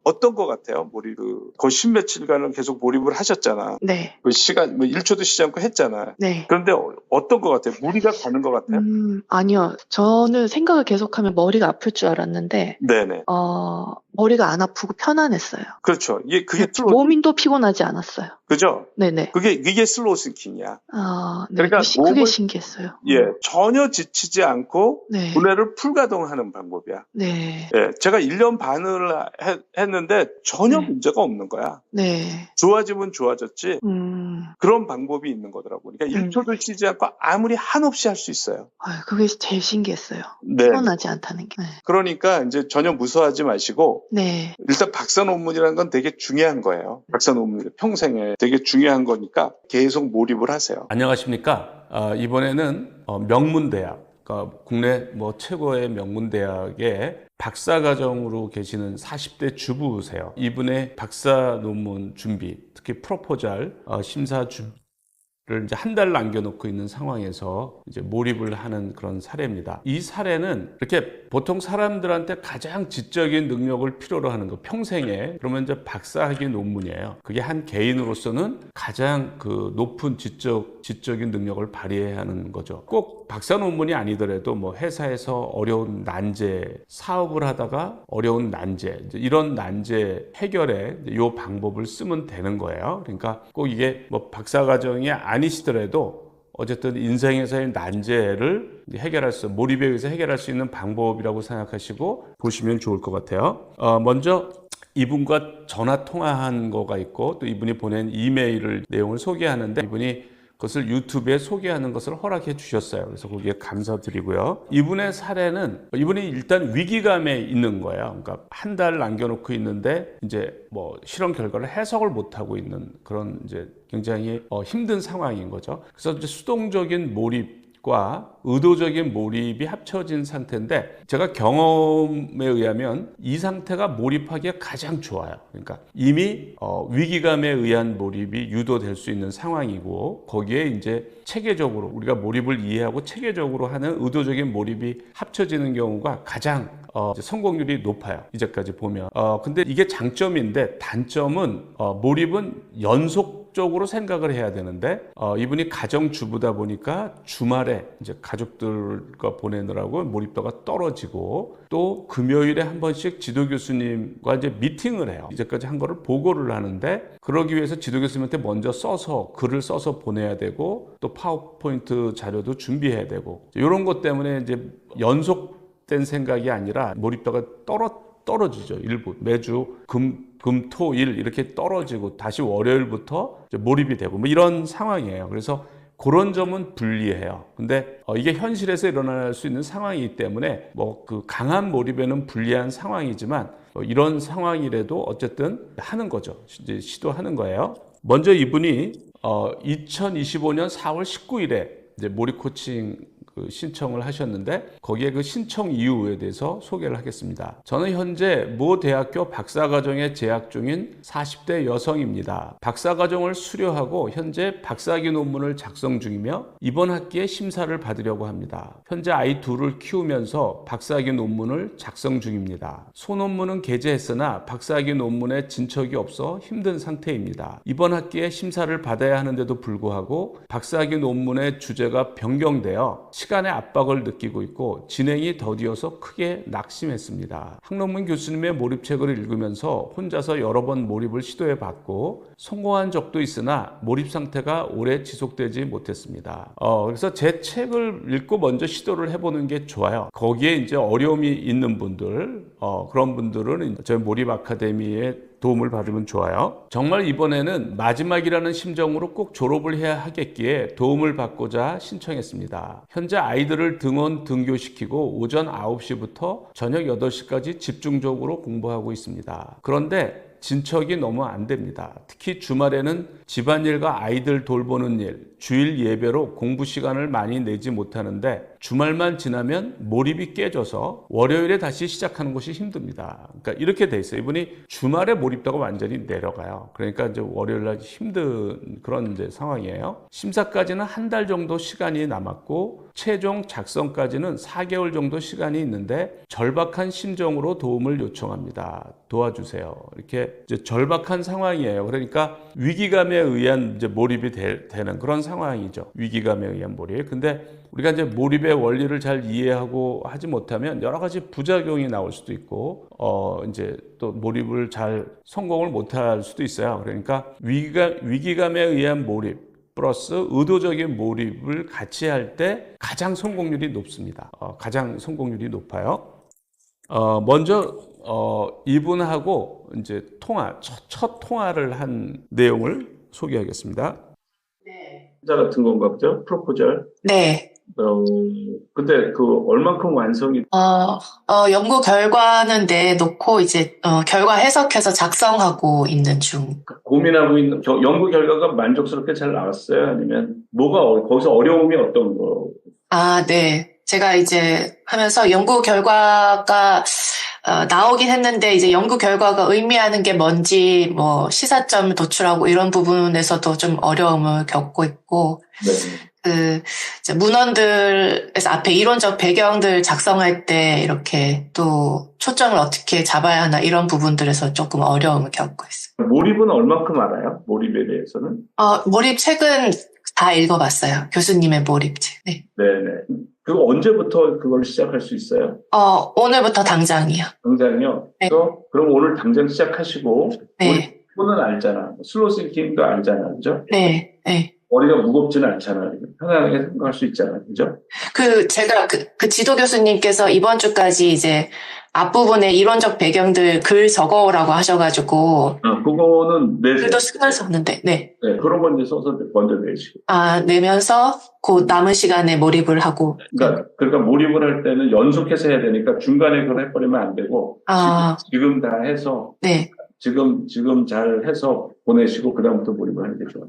어떤 것 같아요? 거의 10며칠간은 계속 몰입을 하셨잖아. 네. 그 시간, 1초도 쉬지 않고 했잖아. 네. 그런데 어떤 것 같아요? 무리가 가는 것 같아요? 아니요. 저는 생각을 계속하면 머리가 아플 줄 알았는데, 네네. 머리가 안 아프고 편안했어요. 그렇죠. 그게 슬로우, 몸도 피곤하지 않았어요. 그죠? 네네. 이게 슬로우 싱킹이야. 네. 그러니까 그게 몸을, 신기했어요. 전혀 지치지 않고 네. 두뇌를 풀가동하는 방법이야. 네. 제가 1년 반을 했는데 전혀 네. 문제가 없는 거야. 네. 좋아지면 좋아졌지. 그런 방법이 있는 거더라고. 그러니까 1초도 쉬지 않고 아무리 한없이 할 수 있어요. 그게 제일 신기했어요. 네. 피곤하지 않다는 게. 네. 그러니까 이제 전혀 무서워하지 마시고 네. 일단 박사 논문이라는 건 되게 중요한 거예요. 박사 논문 평생에 되게 중요한 거니까 계속 몰입을 하세요. 안녕하십니까. 이번에는 명문대학, 그러니까 국내 최고의 명문대학의 박사과정으로 계시는 40대 주부세요. 이분의 박사 논문 준비, 특히 프로포잘 심사 준비를 이제 한 달 남겨놓고 있는 상황에서 이제 몰입을 하는 그런 사례입니다. 이 사례는 이렇게 보통 사람들한테 가장 지적인 능력을 필요로 하는 거, 평생에. 그러면 이제 박사학위 논문이에요. 그게 한 개인으로서는 가장 그 높은 지적인 능력을 발휘해야 하는 거죠. 꼭 박사 논문이 아니더라도 회사에서 어려운 난제, 사업을 하다가 어려운 난제, 이런 난제 해결에 이 방법을 쓰면 되는 거예요. 그러니까 꼭 이게 박사과정이 아니시더라도 어쨌든 인생에서의 난제를 몰입에 의해서 해결할 수 있는 방법이라고 생각하시고 보시면 좋을 것 같아요. 먼저 이분과 전화 통화한 거가 있고, 또 이분이 보낸 이메일 내용을 소개하는데, 이분이 그것을 유튜브에 소개하는 것을 허락해 주셨어요. 그래서 거기에 감사드리고요. 이분의 사례는, 이분이 일단 위기감에 있는 거예요. 그러니까 한 달 남겨놓고 있는데 이제 실험 결과를 해석을 못 하고 있는 그런 이제 굉장히 힘든 상황인 거죠. 그래서 이제 수동적인 몰입과 의도적인 몰입이 합쳐진 상태인데, 제가 경험에 의하면 이 상태가 몰입하기에 가장 좋아요. 그러니까 이미 위기감에 의한 몰입이 유도될 수 있는 상황이고, 거기에 이제 체계적으로 우리가 몰입을 이해하고 체계적으로 하는 의도적인 몰입이 합쳐지는 경우가 가장 성공률이 높아요. 이제까지 보면. 근데 이게 장점인데, 단점은 몰입은 연속적으로 생각을 해야 되는데, 이분이 가정주부다 보니까 주말에 이제 가족들과 보내느라고 몰입도가 떨어지고, 또 금요일에 한 번씩 지도 교수님과 이제 미팅을 해요. 이제까지 한 거를 보고를 하는데, 그러기 위해서 지도 교수님한테 먼저 글을 써서 보내야 되고, 또 파워포인트 자료도 준비해야 되고, 이런 것 때문에 이제 연속된 생각이 아니라 몰입도가 떨어지죠. 일부 매주 금, 토, 일 이렇게 떨어지고 다시 월요일부터 이제 몰입이 되고 이런 상황이에요. 그래서 그런 점은 불리해요. 근데 이게 현실에서 일어날 수 있는 상황이기 때문에 그 강한 몰입에는 불리한 상황이지만, 이런 상황이라도 어쨌든 하는 거죠. 이제 시도하는 거예요. 먼저 이분이 2025년 4월 19일에 이제 몰입 코칭 신청을 하셨는데, 거기에 그 신청 이유에 대해서 소개를 하겠습니다. 저는 현재 모 대학교 박사과정에 재학 중인 40대 여성입니다. 박사과정을 수료하고 현재 박사학위 논문을 작성 중이며 이번 학기에 심사를 받으려고 합니다. 현재 아이 둘을 키우면서 박사학위 논문을 작성 중입니다. 소논문은 게재했으나 박사학위 논문에 진척이 없어 힘든 상태입니다. 이번 학기에 심사를 받아야 하는데도 불구하고 박사학위 논문의 주제가 변경되어 시간의 압박을 느끼고 있고 진행이 더디어서 크게 낙심했습니다. 학논문 교수님의 몰입책을 읽으면서 혼자서 여러 번 몰입을 시도해봤고 성공한 적도 있으나 몰입 상태가 오래 지속되지 못했습니다. 그래서 제 책을 읽고 먼저 시도를 해보는 게 좋아요. 거기에 이제 어려움이 있는 분들, 그런 분들은 저희 몰입 아카데미에 도움을 받으면 좋아요. 정말 이번에는 마지막이라는 심정으로 꼭 졸업을 해야 하겠기에 도움을 받고자 신청했습니다. 현재 아이들을 등교시키고 오전 9시부터 저녁 8시까지 집중적으로 공부하고 있습니다. 그런데 진척이 너무 안 됩니다. 특히 주말에는 집안일과 아이들 돌보는 일, 주일 예배로 공부 시간을 많이 내지 못하는데 주말만 지나면 몰입이 깨져서 월요일에 다시 시작하는 것이 힘듭니다. 그러니까 이렇게 돼 있어요. 이분이 주말에 몰입도가 완전히 내려가요. 그러니까 이제 월요일 날 힘든 그런 이제 상황이에요. 심사까지는 한 달 정도 시간이 남았고 최종 작성까지는 4개월 정도 시간이 있는데 절박한 심정으로 도움을 요청합니다. 도와주세요. 이렇게 이제 절박한 상황이에요. 그러니까 위기감에 의한 이제 몰입이 되는 그런 상황이죠. 위기감에 의한 몰입. 근데 우리가 이제 몰입의 원리를 잘 이해하고 하지 못하면 여러 가지 부작용이 나올 수도 있고, 이제 또 몰입을 잘 성공을 못할 수도 있어요. 그러니까 위기감에 의한 몰입 플러스 의도적인 몰입을 같이 할 때 가장 성공률이 높습니다. 가장 성공률이 높아요. 먼저 이분하고 이제 첫 통화를 한 내용을 소개하겠습니다. 네. 자 같은 건가 보죠? 프로포절. 네. 근데 그 얼만큼 완성이 연구 결과는 내놓고 이제 결과 해석해서 작성하고 있는 중. 고민하고 있는 연구 결과가 만족스럽게 잘 나왔어요? 아니면 뭐가 거기서 어려움이 어떤 거? 아, 네. 제가 이제 하면서 연구 결과가 나오긴 했는데 이제 연구 결과가 의미하는 게 뭔지 뭐 시사점을 도출하고 이런 부분에서도 좀 어려움을 겪고 있고 네. 이제 문헌들에서 앞에 이론적 배경들 작성할 때 이렇게 또 초점을 어떻게 잡아야 하나 이런 부분들에서 조금 어려움을 겪고 있어요. 몰입은 얼만큼 알아요? 몰입에 대해서는? 몰입 책은 다 읽어봤어요. 교수님의 몰입책. 네. 네네. 그거 언제부터 그걸 시작할 수 있어요? 오늘부터 당장이요. 당장요? 네. 그럼 오늘 당장 시작하시고 네. 몰입은 알잖아. 슬로우 싱킹도 알잖아. 그죠? 네. 네. 머리가 무겁지는 않잖아. 편안하게 생각할 수 있잖아. 그죠? 제가 그 지도 교수님께서 이번 주까지 이제 앞부분에 이론적 배경들 글 적어오라고 하셔가지고. 그거는 글도 쓰면서 썼는데, 네. 네, 그런 건 이제 써서 먼저 내시고. 내면서 그 남은 시간에 몰입을 하고. 그러니까 몰입을 할 때는 연속해서 해야 되니까 중간에 그걸 해버리면 안 되고. 지금 다 해서. 네. 지금 잘 해서 보내시고, 그다음부터 몰입을 하는 게 좋아요.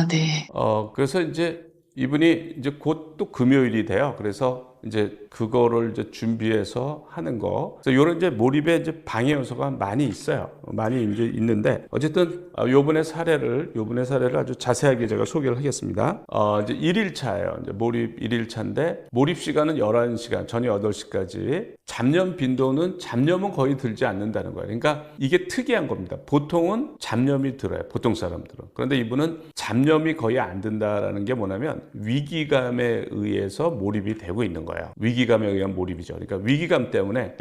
네. 그래서 이제 이분이 이제 곧 또 금요일이 돼요. 그래서 이제 그거를 이제 준비해서 하는 거. 그래서 이런 이제 몰입에 이제 방해 요소가 많이 있어요. 많이 이제 있는데 어쨌든 요번의 사례를 아주 자세하게 제가 소개를 하겠습니다. 이제 1일차예요. 이제 몰입 1일차인데 몰입 시간은 11시간, 저녁 8시까지. 잡념은 거의 들지 않는다는 거예요. 그러니까 이게 특이한 겁니다. 보통은 잡념이 들어요. 보통 사람들은. 그런데 이분은 잡념이 거의 안 든다라는 게 뭐냐면 위기감에 의해서 몰입이 되고 있는 거예요. 위기감에 의한 몰입이죠. 그러니까 위기감 때문에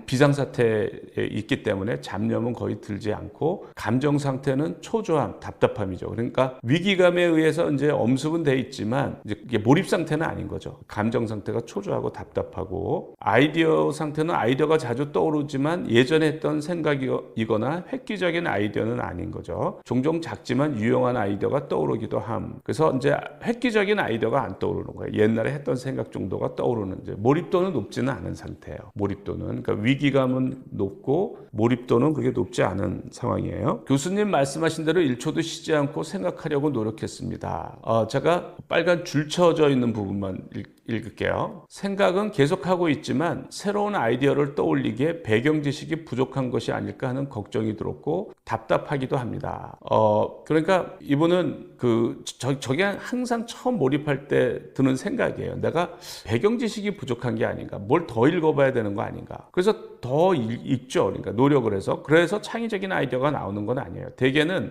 비상사태에 있기 때문에 잡념은 거의 들지 않고 감정 상태는 초조함, 답답함이죠. 그러니까 위기감에 의해서 이제 엄습은 돼 있지만 이제 이게 몰입 상태는 아닌 거죠. 감정 상태가 초조하고 답답하고 아이디어 상태는 아이디어가 자주 떠오르지만 예전에 했던 생각이거나 획기적인 아이디어는 아닌 거죠. 종종 작지만 유용한 아이디어가 떠오르기도 함. 그래서 이제 획기적인 아이디어가 안 떠오르는 거예요. 옛날에 했던 생각 정도가 떠오르는 이제 몰입도는 높지는 않은 상태예요. 몰입도는 그러니까 위기감은 높고 몰입도는 그게 높지 않은 상황이에요. 교수님 말씀하신 대로 1초도 쉬지 않고 생각하려고 노력했습니다. 제가 빨간 줄 쳐져 있는 부분만 읽을게요. 생각은 계속하고 있지만 새로운 아이디어를 떠올리기에 배경 지식이 부족한 것이 아닐까 하는 걱정이 들었고 답답하기도 합니다. 그러니까 이분은 저게 항상 처음 몰입할 때 드는 생각이에요. 내가 배경 지식이 부족한 게 아닌가, 뭘 더 읽어봐야 되는 거 아닌가. 그래서 더 읽죠. 그러니까 노력을 해서. 그래서 창의적인 아이디어가 나오는 건 아니에요.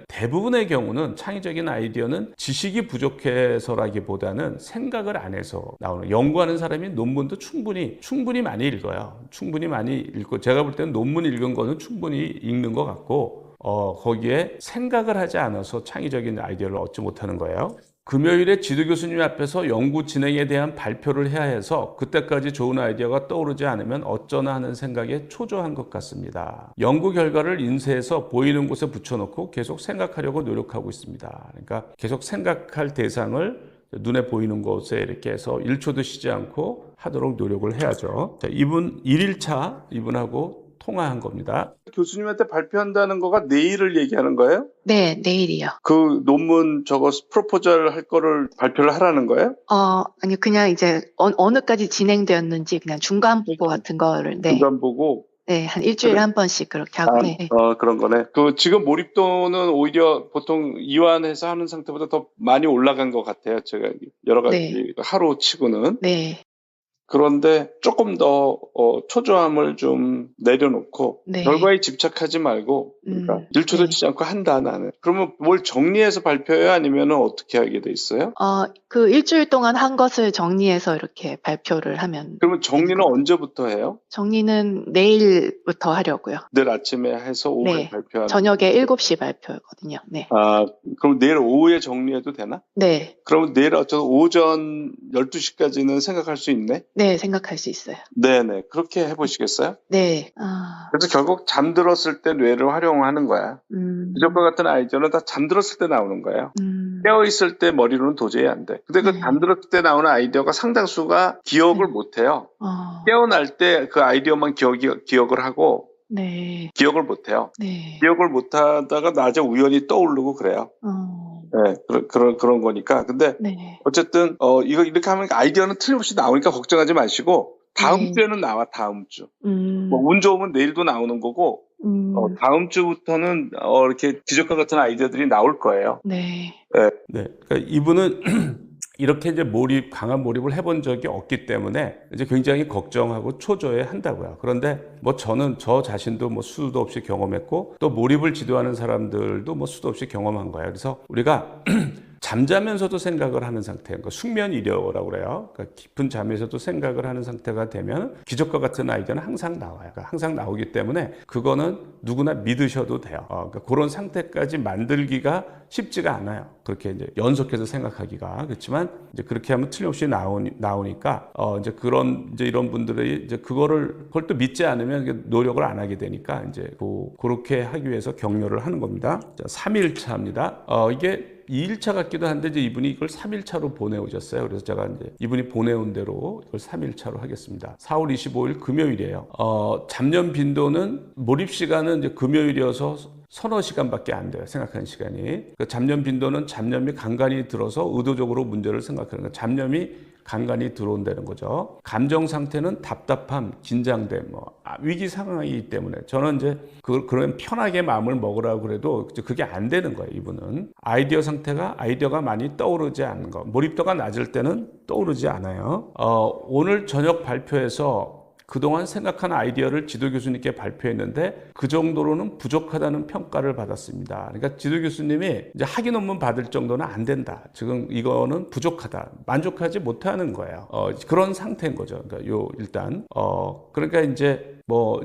대부분의 경우는 창의적인 아이디어는 지식이 부족해서라기보다는 생각을 안 해서 나오는. 연구하는 사람이 논문도 충분히 많이 읽어요. 충분히 많이 읽고 제가 볼 때는 논문 읽은 거는 충분히 읽는 것 같고 거기에 생각을 하지 않아서 창의적인 아이디어를 얻지 못하는 거예요. 금요일에 지도 교수님 앞에서 연구 진행에 대한 발표를 해야 해서 그때까지 좋은 아이디어가 떠오르지 않으면 어쩌나 하는 생각에 초조한 것 같습니다. 연구 결과를 인쇄해서 보이는 곳에 붙여놓고 계속 생각하려고 노력하고 있습니다. 그러니까 계속 생각할 대상을 눈에 보이는 곳에 이렇게 해서 1초도 쉬지 않고 하도록 노력을 해야죠. 자, 이분 1일차 이분하고 통화한 겁니다. 교수님한테 발표한다는 거가 내일을 얘기하는 거예요? 네, 내일이요. 그 논문 저거 프로포절 할 거를 발표를 하라는 거예요? 아니, 그냥 이제 어느까지 진행되었는지 그냥 중간 보고 같은 거를, 네. 중간 보고. 네, 한 일주일에 한 번씩 그렇게 하고, 네. 그런 거네. 그 지금 몰입도는 오히려 보통 이완해서 하는 상태보다 더 많이 올라간 것 같아요. 제가 여러 가지 하루 치고는. 네. 그런데 조금 더 초조함을 좀 내려놓고 네. 결과에 집착하지 말고 그러니까 1초도 네. 치지 않고 한다 나는. 그러면 뭘 정리해서 발표해요? 아니면 어떻게 하게 돼 있어요? 그 일주일 동안 한 것을 정리해서 이렇게 발표를 하면. 그러면 정리는 언제부터 해요? 정리는 내일부터 하려고요. 내일 아침에 해서 오후에 네. 발표하는. 저녁에 7시 발표거든요. 네. 그럼 내일 오후에 정리해도 되나? 네. 그러면 내일 오전 12시까지는 생각할 수 있네? 네, 생각할 수 있어요. 네네. 그렇게 해보시겠어요? 네. 그래서 결국 잠들었을 때 뇌를 활용하는 거야. 기적과 같은 아이디어는 다 잠들었을 때 나오는 거예요. 깨어있을 때 머리로는 도저히 안 돼. 근데 그 잠들었을 때 나오는 아이디어가 상당수가 기억을 못 해요. 깨어날 때 그 아이디어만 기억을 하고, 네. 기억을 못 해요. 네. 기억을 못 하다가 낮에 우연히 떠오르고 그래요. 네, 그런 거니까. 근데 네. 어쨌든 이거 이렇게 하면 아이디어는 틀림없이 나오니까 걱정하지 마시고 다음 주에는 나와. 다음 주. 뭐 운 좋으면 내일도 나오는 거고 다음 주부터는 이렇게 기적과 같은 아이디어들이 나올 거예요. 네. 네. 그러니까 이분은 이렇게 이제 강한 몰입을 해본 적이 없기 때문에 이제 굉장히 걱정하고 초조해 한다고요. 그런데 뭐 저는 저 자신도 뭐 수도 없이 경험했고 또 몰입을 지도하는 사람들도 뭐 수도 없이 경험한 거예요. 그래서 우리가 잠자면서도 생각을 하는 상태인 거, 숙면 이려라고 그래요. 그러니까 깊은 잠에서도 생각을 하는 상태가 되면 기적과 같은 아이디어는 항상 나와요. 그러니까 항상 나오기 때문에 그거는 누구나 믿으셔도 돼요. 그러니까 그런 상태까지 만들기가 쉽지가 않아요. 그렇게 이제 연속해서 생각하기가. 그렇지만 이제 그렇게 하면 틀림없이 나오니까 이제 이런 분들이 이제 그걸 또 믿지 않으면 노력을 안 하게 되니까 이제 그렇게 하기 위해서 격려를 하는 겁니다. 자, 3일차입니다. 이게 2일차 같기도 한데 이제 이분이 이걸 3일차로 보내오셨어요. 그래서 제가 이제 이분이 보내온 대로 이걸 3일차로 하겠습니다. 4월 25일 금요일이에요. 잡념 빈도는 몰입 시간은 이제 금요일이어서 서너 시간밖에 안 돼요. 생각하는 시간이. 그 잡념 빈도는 잡념이 간간히 들어서 의도적으로 문제를 생각하는 거예요. 잡념이 간간히 들어온다는 거죠. 감정 상태는 답답함, 긴장됨, 위기 상황이기 때문에 저는 이제 그런 편하게 마음을 먹으라고 그래도 그게 안 되는 거예요. 이분은 아이디어 상태가 아이디어가 많이 떠오르지 않는 거, 몰입도가 낮을 때는 떠오르지 않아요. 오늘 저녁 발표에서 그동안 생각한 아이디어를 지도 교수님께 발표했는데 그 정도로는 부족하다는 평가를 받았습니다. 그러니까 지도 교수님이 이제 학위 논문 받을 정도는 안 된다. 지금 이거는 부족하다. 만족하지 못하는 거예요. 그런 상태인 거죠. 그러니까 일단 그러니까 이제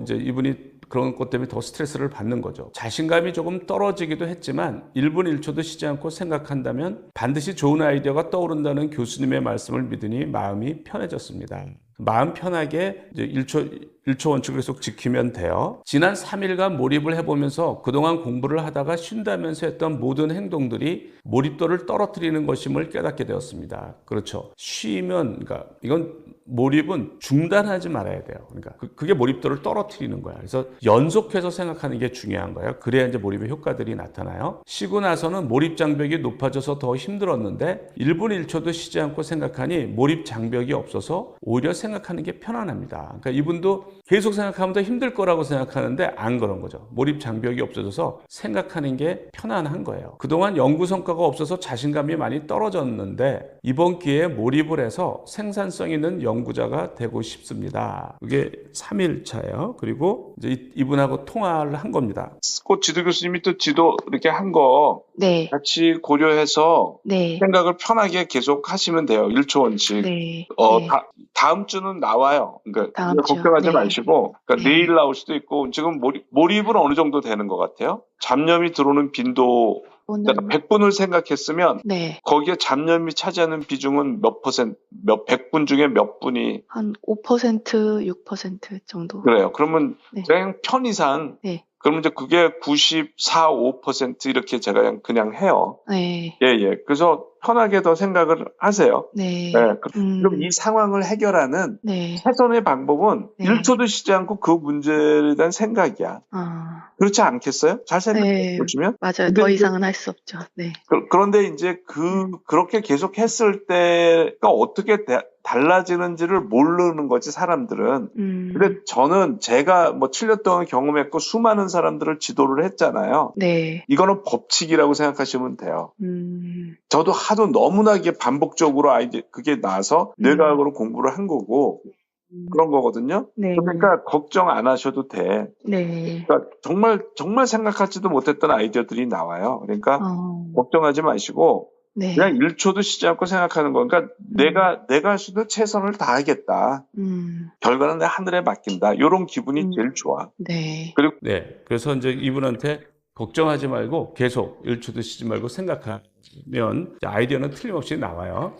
이분이 그런 것 때문에 더 스트레스를 받는 거죠. 자신감이 조금 떨어지기도 했지만 1분 1초도 쉬지 않고 생각한다면 반드시 좋은 아이디어가 떠오른다는 교수님의 말씀을 믿으니 마음이 편해졌습니다. 마음 편하게 이제 1초 원칙을 계속 지키면 돼요. 지난 3일간 몰입을 해보면서 그동안 공부를 하다가 쉰다면서 했던 모든 행동들이 몰입도를 떨어뜨리는 것임을 깨닫게 되었습니다. 그렇죠. 쉬면, 그러니까 이건 몰입은 중단하지 말아야 돼요. 그러니까 그게 몰입도를 떨어뜨리는 거야. 그래서 연속해서 생각하는 게 중요한 거예요. 그래야 이제 몰입의 효과들이 나타나요. 쉬고 나서는 몰입 장벽이 높아져서 더 힘들었는데 1분 1초도 쉬지 않고 생각하니 몰입 장벽이 없어서 오히려 생각하는 게 편안합니다. 그러니까 이분도 계속 생각하면 더 힘들 거라고 생각하는데 안 그런 거죠. 몰입 장벽이 없어져서 생각하는 게 편안한 거예요. 그동안 연구 성과가 없어서 자신감이 많이 떨어졌는데 이번 기회에 몰입을 해서 생산성 있는 연구자가 되고 싶습니다. 이게 3일차예요. 그리고 이제 이분하고 통화를 한 겁니다. 그 지도 교수님이 또 지도 이렇게 한 거 네. 같이 고려해서 네. 생각을 편하게 계속 하시면 돼요. 1초 원칙. 네. 다음 주는 나와요. 그러니까 다음 주. 걱정하지 네. 마시고 그러니까 네. 내일 나올 수도 있고 지금 몰입은 어느 정도 되는 것 같아요? 잡념이 들어오는 빈도 그러니까 100분을 생각했으면 네. 거기에 잡념이 차지하는 비중은 몇 퍼센트, 100분 중에 몇 분이 한 5%, 6% 정도. 그래요. 그러면 네. 그냥 편 이상 네. 그러면 이제 그게 94, 5% 이렇게 제가 그냥 해요. 네. 예. 그래서 편하게 더 생각을 하세요. 네. 네. 그럼 이 상황을 해결하는 네. 최선의 방법은 네. 1초도 쉬지 않고 그 문제에 대한 생각이야. 그렇지 않겠어요? 잘 생각해 보시면. 맞아요. 더 이상은 할 수 없죠. 네. 그런데 이제 그렇게 계속 했을 때가 어떻게 달라지는지를 모르는 거지, 사람들은. 근데 저는 제가 뭐 7년 동안 경험했고 수많은 사람들을 지도를 했잖아요. 네. 이거는 법칙이라고 생각하시면 돼요. 저도 하도 너무나 이게 반복적으로 그게 나서 뇌과학으로 공부를 한 거고, 그런 거거든요. 네. 그러니까 걱정 안 하셔도 돼. 네. 그러니까 정말 생각하지도 못했던 아이디어들이 나와요. 그러니까 걱정하지 마시고 네. 그냥 1초도 쉬지 않고 생각하는 거. 그러니까 내가 할 수 있는 최선을 다하겠다. 결과는 내 하늘에 맡긴다. 이런 기분이 제일 좋아. 네. 그리고 그래서 이제 이분한테 걱정하지 말고 계속 1초도 쉬지 말고 생각하면 아이디어는 틀림없이 나와요.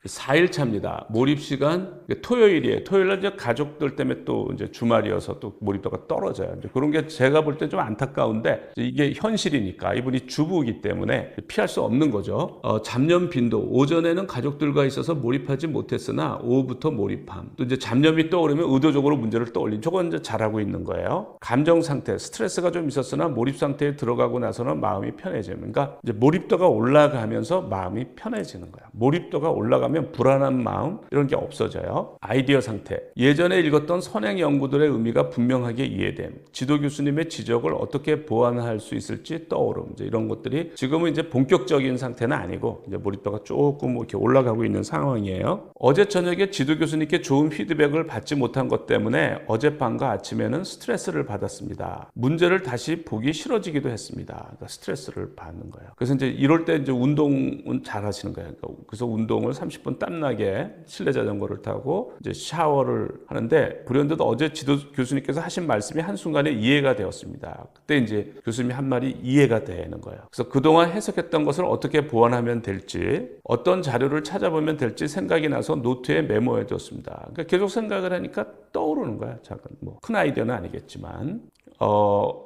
4일차입니다. 몰입시간, 토요일이에요. 토요일날 이제 가족들 때문에 또 이제 주말이어서 또 몰입도가 떨어져요. 이제 그런 게 제가 볼 때 좀 안타까운데 이게 현실이니까 이분이 주부이기 때문에 피할 수 없는 거죠. 잡념 빈도. 오전에는 가족들과 있어서 몰입하지 못했으나 오후부터 몰입함. 또 이제 잡념이 떠오르면 의도적으로 문제를 떠올린. 저건 이제 잘하고 있는 거예요. 감정 상태, 스트레스가 좀 있었으나 몰입 상태에 들어가고 나서는 마음이 편해지는. 그러니까 이제 몰입도가 올라가면서 마음이 편해지는 거야. 몰입도가 올라가면 불안한 마음 이런 게 없어져요. 아이디어 상태. 예전에 읽었던 선행 연구들의 의미가 분명하게 이해됨. 지도 교수님의 지적을 어떻게 보완할 수 있을지 떠오름. 이제 이런 것들이 지금은 이제 본격적인 상태는 아니고 이제 몰입도가 조금 이렇게 올라가고 있는 상황이에요. 어제 저녁에 지도 교수님께 좋은 피드백을 받지 못한 것 때문에 어젯밤과 아침에는 스트레스를 받았습니다. 문제를 다시 보기 싫어지기도 했습니다. 그러니까 스트레스를 받는 거예요. 그래서 이제 이럴 때 이제 운동은 잘 하시는 거예요. 그래서 운동을 30분 땀나게 실내 자전거를 타고 이제 샤워를 하는데 불현듯 어제 지도 교수님께서 하신 말씀이 한순간에 이해가 되었습니다. 그때 이제 교수님이 한 말이 이해가 되는 거예요. 그래서 그동안 해석했던 것을 어떻게 보완하면 될지, 어떤 자료를 찾아보면 될지 생각이 나서 노트에 메모해 뒀습니다. 그러니까 계속 생각을 하니까 떠오르는 거야. 작은 큰 아이디어는 아니겠지만.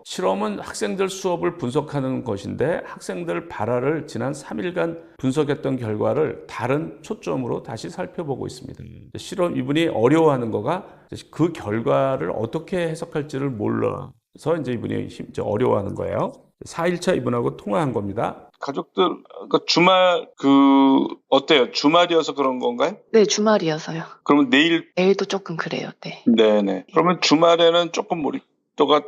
실험은 학생들 수업을 분석하는 것인데 학생들 발화를 지난 3일간 분석했던 결과를 다른 초점으로 다시 살펴보고 있습니다. 실험 이분이 어려워하는 거가 그 결과를 어떻게 해석할지를 몰라서 이제 이분이 어려워하는 거예요. 4일차 이분하고 통화한 겁니다. 가족들 주말 어때요? 주말이어서 그런 건가요? 네, 주말이어서요. 그러면 내일도 조금 그래요. 네. 네네. 그러면 주말에는 조금 몰입도가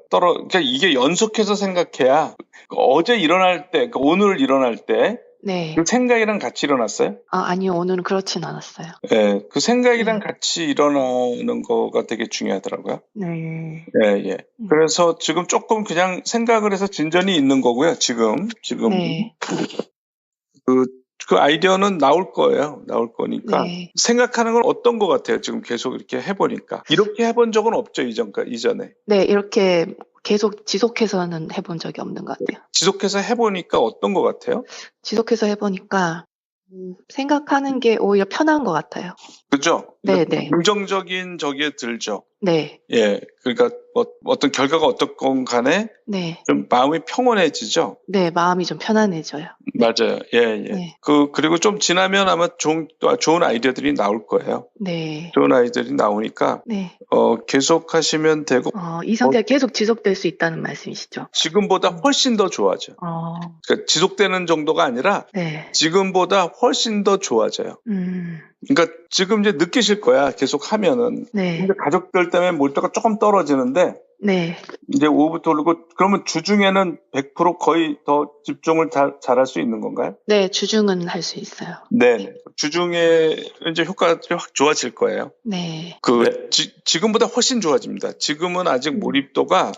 그러니까 이게 연속해서 생각해야 어제 일어날 때, 그러니까 오늘 일어날 때 네. 그 생각이랑 같이 일어났어요? 아니요. 오늘은 그렇진 않았어요. 네. 그 생각이랑 같이 일어나는 거가 되게 중요하더라고요. 네. 예. 그래서 지금 조금 그냥 생각을 해서 진전이 있는 거고요. 지금. 네. 그 아이디어는 나올 거예요. 나올 거니까. 네. 생각하는 건 어떤 것 같아요? 지금 계속 이렇게 해보니까. 이렇게 해본 적은 없죠, 이전에. 네, 이렇게 계속 지속해서는 해본 적이 없는 것 같아요. 지속해서 해보니까 어떤 것 같아요? 지속해서 해보니까 생각하는 게 오히려 편한 것 같아요. 그죠? 네네. 긍정적인 저기에 들죠. 네. 예. 그러니까 어떤 결과가 어떻건 간에 네. 좀 마음이 평온해지죠. 네, 마음이 좀 편안해져요. 맞아요. 예. 네. 그리고 좀 지나면 아마 좋은 아이디어들이 나올 거예요. 네. 좋은 아이디어들이 나오니까 네. 계속 하시면 되고. 이 상태가 계속 지속될 수 있다는 말씀이시죠? 지금보다 훨씬 더 좋아져. 그러니까 지속되는 정도가 아니라 네. 지금보다 훨씬 더 좋아져요. 그러니까 지금 이제 느끼실 거야. 계속 하면은. 네. 근데 가족들 때문에 몰입도가 조금 떨어지는데 네. 이제 오후부터 오르고 그러면 주중에는 100% 거의 더 집중을 잘할 수 있는 건가요? 네, 주중은 할 수 있어요. 네. 주중에 이제 효과들이 확 좋아질 거예요. 네. 지금보다 훨씬 좋아집니다. 지금은 아직 몰입도가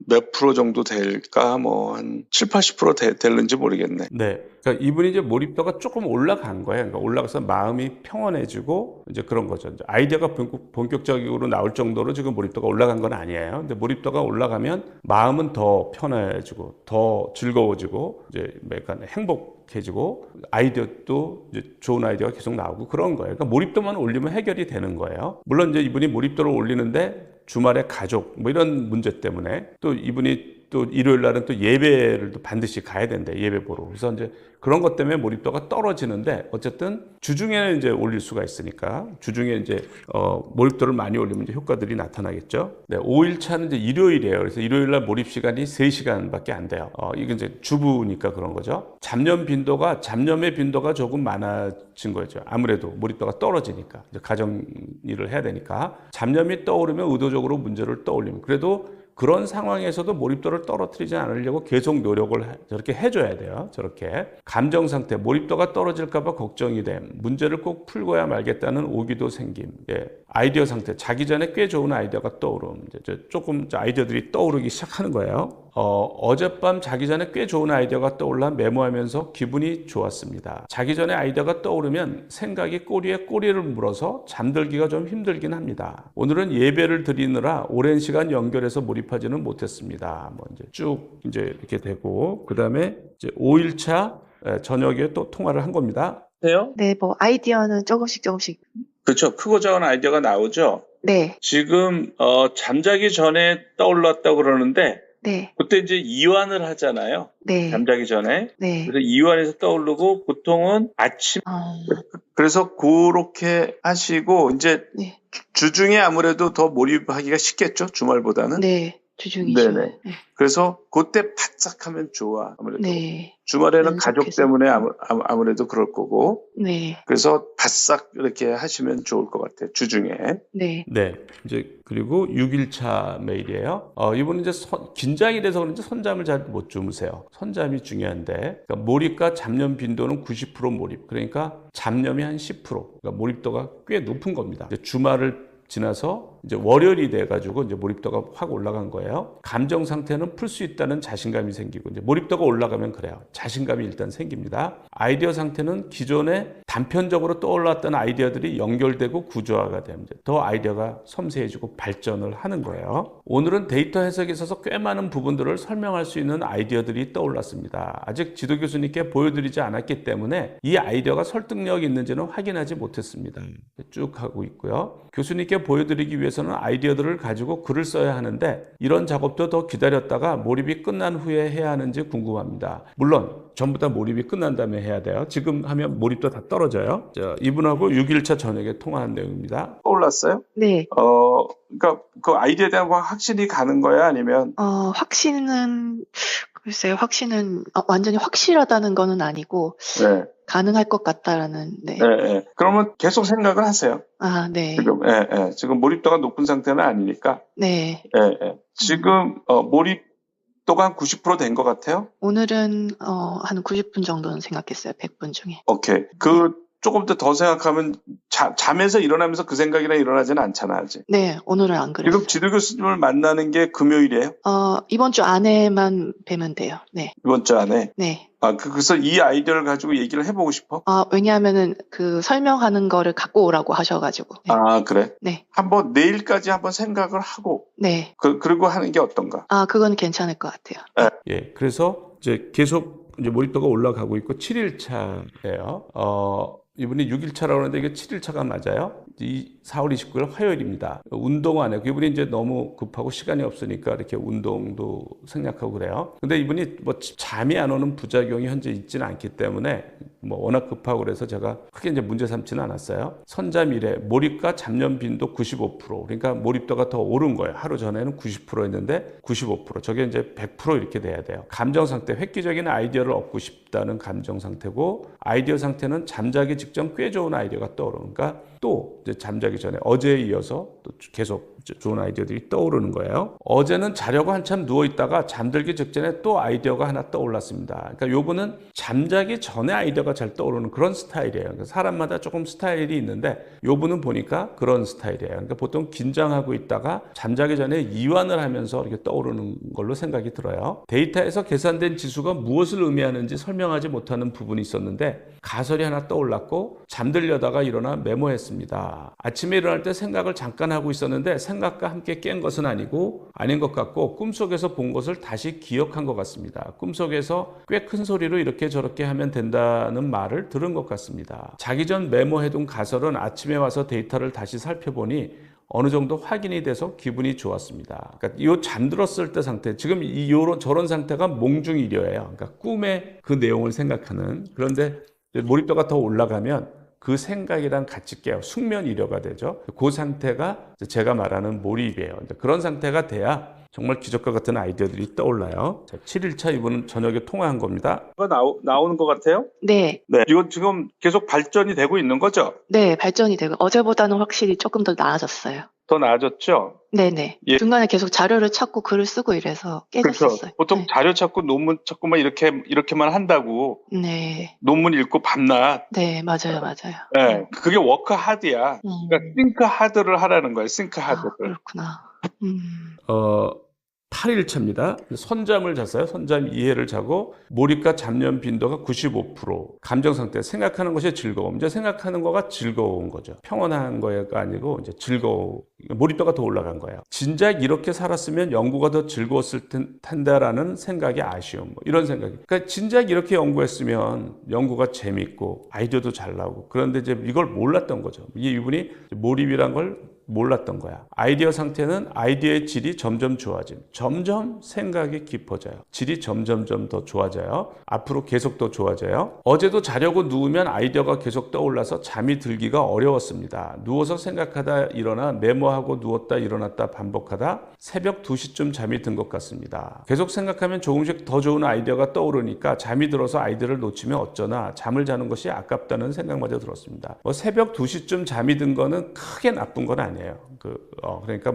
몇 프로 정도 될까? 한 7, 80% 될는지 모르겠네. 네. 그러니까 이분이 이제 몰입도가 조금 올라간 거예요. 그러니까 올라가서 마음이 평온해지고 이제 그런 거죠. 이제 아이디어가 본격적으로 나올 정도로 지금 몰입도가 올라간 건 아니에요. 근데 몰입도가 올라가면 마음은 더 편해지고 더 즐거워지고 이제 약간 행복해지고 아이디어도 이제 좋은 아이디어가 계속 나오고 그런 거예요. 그러니까 몰입도만 올리면 해결이 되는 거예요. 물론 이제 이분이 몰입도를 올리는데 주말에 가족 뭐 이런 문제 때문에 또 이분이 또 일요일 날은 또 예배를 또 반드시 가야 된대, 예배 보러. 그래서 이제 그런 것 때문에 몰입도가 떨어지는데 어쨌든 주중에는 이제 올릴 수가 있으니까 주중에 이제 몰입도를 많이 올리면 이제 효과들이 나타나겠죠. 네, 5일차는 이제 일요일이에요. 그래서 일요일 날 몰입 시간이 3시간밖에 안 돼요. 이게 이제 주부니까 그런 거죠. 잡념의 빈도가 조금 많아진 거죠. 아무래도 몰입도가 떨어지니까 이제 가정 일을 해야 되니까 잡념이 떠오르면 의도적으로 문제를 떠올리면 그래도 그런 상황에서도 몰입도를 떨어뜨리지 않으려고 계속 노력을 저렇게 해줘야 돼요. 저렇게. 감정 상태, 몰입도가 떨어질까봐 걱정이 됨. 문제를 꼭 풀고야 말겠다는 오기도 생김. 예. 아이디어 상태, 자기 전에 꽤 좋은 아이디어가 떠오름. 이제 조금 아이디어들이 떠오르기 시작하는 거예요. 어젯밤 자기 전에 꽤 좋은 아이디어가 떠올라 메모하면서 기분이 좋았습니다. 자기 전에 아이디어가 떠오르면 생각이 꼬리에 꼬리를 물어서 잠들기가 좀 힘들긴 합니다. 오늘은 예배를 드리느라 오랜 시간 연결해서 몰입하지는 못했습니다. 뭐 이제 쭉 이제 이렇게 되고 그 다음에 이제 5일차 저녁에 또 통화를 한 겁니다. 네, 뭐 아이디어는 조금씩. 그렇죠. 크고 작은 아이디어가 나오죠. 네, 지금 잠자기 전에 떠올랐다고 그러는데 네, 그때 이제 이완을 하잖아요. 네, 잠자기 전에. 네. 그래서 이완해서 떠오르고 보통은 아침. 그래서 그렇게 하시고 이제 네, 주중에 아무래도 더 몰입하기가 쉽겠죠. 주말보다는. 네, 주중이죠. 네네. 그래서 그때 바싹하면 좋아. 아무래도. 네, 주말에는 가족 연속해서. 때문에 아무래도 그럴 거고. 네, 그래서 바싹 이렇게 하시면 좋을 것 같아요. 주중에. 네, 네. 이제 그리고 6일차 메일이에요. 이분은 이제 긴장이 돼서 그런지 선잠을 잘 못 주무세요. 선잠이 중요한데, 그러니까 몰입과 잡념 빈도는 90% 몰입. 그러니까 잡념이 한 10%. 그러니까 몰입도가 꽤 높은 겁니다. 이제 주말을 지나서 이제 월요일이 돼가지고 이제 몰입도가 확 올라간 거예요. 감정 상태는 풀 수 있다는 자신감이 생기고 이제 몰입도가 올라가면 그래요. 자신감이 일단 생깁니다. 아이디어 상태는 기존에 단편적으로 떠올랐던 아이디어들이 연결되고 구조화가 되면 더 아이디어가 섬세해지고 발전을 하는 거예요. 오늘은 데이터 해석에 있어서 꽤 많은 부분들을 설명할 수 있는 아이디어들이 떠올랐습니다. 아직 지도 교수님께 보여드리지 않았기 때문에 이 아이디어가 설득력이 있는지는 확인하지 못했습니다. 쭉 하고 있고요. 교수님께 보여드리기 위해서는 아이디어들을 가지고 글을 써야 하는데 이런 작업도 더 기다렸다가 몰입이 끝난 후에 해야 하는지 궁금합니다. 물론 전부 다 몰입이 끝난 다음에 해야 돼요. 지금 하면 몰입도 다 떨어져요. 자, 이분하고 6일차 저녁에 통화한 내용입니다. 떠올랐어요? 네. 그러니까 그 아이디어에 대한 확신이 가는 거야? 아니면? 글쎄요, 확신은 완전히 확실하다는 거는 아니고, 네. 가능할 것 같다라는, 네. 네. 그러면 계속 생각을 하세요. 네. 지금 몰입도가 높은 상태는 아니니까. 네. 지금 몰입도가 한 90% 된 것 같아요? 오늘은, 한 90분 정도는 생각했어요, 100분 중에. 오케이. 조금 더 생각하면 잠에서 일어나면서 그 생각이랑 일어나지는 않잖아, 아직. 네, 오늘은 안 그랬어요. 지금 지도 교수님을 만나는 게 금요일이에요? 이번 주 안에만 뵈면 돼요. 네. 이번 주 안에? 네. 그래서 이 아이디어를 가지고 얘기를 해보고 싶어? 왜냐하면은 설명하는 거를 갖고 오라고 하셔가지고. 네. 그래? 네. 내일까지 한번 생각을 하고. 네. 그리고 하는 게 어떤가? 그건 괜찮을 것 같아요. 예. 그래서 이제 계속 이제 몰입도가 올라가고 있고 7일차예요. 이분이 6일차라고 하는데 이게 7일차가 맞아요. 4월 29일 화요일입니다. 운동 안 해요. 이분이 이제 너무 급하고 시간이 없으니까 이렇게 운동도 생략하고 그래요. 근데 이분이 뭐 잠이 안 오는 부작용이 현재 있지는 않기 때문에 뭐 워낙 급하고 그래서 제가 크게 이제 문제 삼지는 않았어요. 선잠 이래 몰입과 잡념 빈도 95%. 그러니까 몰입도가 더 오른 거예요. 하루 전에는 90%였는데 95%. 저게 이제 100% 이렇게 돼야 돼요. 감정 상태, 획기적인 아이디어를 얻고 싶다는 감정 상태고 아이디어 상태는 잠자기 직전 꽤 좋은 아이디어가 떠오르는. 그러니까 또 이제 잠자기 전에 어제에 이어서 또 계속 좋은 아이디어들이 떠오르는 거예요. 어제는 자려고 한참 누워있다가 잠들기 직전에 또 아이디어가 하나 떠올랐습니다. 그러니까 요거는 잠자기 전에 아이디어가 잘 떠오르는 그런 스타일이에요. 그러니까 사람마다 조금 스타일이 있는데 요분은 보니까 그런 스타일이에요. 그러니까 보통 긴장하고 있다가 잠자기 전에 이완을 하면서 이렇게 떠오르는 걸로 생각이 들어요. 데이터에서 계산된 지수가 무엇을 의미하는지 설명하지 못하는 부분이 있었는데 가설이 하나 떠올랐고 잠들려다가 일어나 메모했습니다. 아침에 일어날 때 생각을 잠깐 하고 있었는데 생각과 함께 깬 것은 아닌 것 같고 꿈속에서 본 것을 다시 기억한 것 같습니다. 꿈속에서 꽤 큰 소리로 이렇게 저렇게 하면 된다는 말을 들은 것 같습니다. 자기 전 메모해둔 가설은 아침에 와서 데이터를 다시 살펴보니 어느 정도 확인이 돼서 기분이 좋았습니다. 그러니까 이 잠들었을 때 상태, 지금 저런 상태가 몽중일여예요. 그러니까 꿈의 그 내용을 생각하는. 그런데 몰입도가 더 올라가면 그 생각이랑 같이 깨요. 숙면일여가 되죠. 그 상태가 제가 말하는 몰입이에요. 그런 상태가 돼야 정말 기적과 같은 아이디어들이 떠올라요. 자, 7일차 이분은 저녁에 통화한 겁니다. 나오는 것 같아요? 네. 네. 이건 지금 계속 발전이 되고 있는 거죠? 네, 발전이 되고 어제보다는 확실히 조금 더 나아졌어요. 더 나아졌죠? 네네. 예. 중간에 계속 자료를 찾고 글을 쓰고 이래서 그렇죠. 깨졌었어요. 보통 네. 자료 찾고 논문 찾고만 이렇게만 한다고. 네. 논문 읽고 밤낮. 네, 맞아요. 네. 그게 워크 하드야. 그러니까 싱크 하드를 하라는 거예요. 싱크 하드를. 아, 그렇구나. 8일차입니다. 선잠을 잤어요. 선잠 2회를 자고 몰입과 잡념 빈도가 95%. 감정 상태, 생각하는 것이 즐거움. 이제 생각하는 거가 즐거운 거죠. 평온한 거가 아니고 이제 몰입도가 더 올라간 거예요. 진작 이렇게 살았으면 연구가 더 즐거웠을 텐데라는 생각이 아쉬움. 뭐 이런 생각이. 그러니까 진작 이렇게 연구했으면 연구가 재밌고 아이디어도 잘 나오고. 그런데 이제 이걸 몰랐던 거죠. 이분이 몰입이란 걸 몰랐던 거야. 아이디어 상태는 아이디어의 질이 점점 좋아짐. 점점 생각이 깊어져요. 질이 점점 더 좋아져요. 앞으로 계속 더 좋아져요. 어제도 자려고 누우면 아이디어가 계속 떠올라서 잠이 들기가 어려웠습니다. 누워서 생각하다 일어나 메모하고 누웠다 일어났다 반복하다 새벽 2시쯤 잠이 든 것 같습니다. 계속 생각하면 조금씩 더 좋은 아이디어가 떠오르니까 잠이 들어서 아이디어를 놓치면 어쩌나 잠을 자는 것이 아깝다는 생각마저 들었습니다. 새벽 2시쯤 잠이 든 거는 크게 나쁜 건 아니에요. 그러니까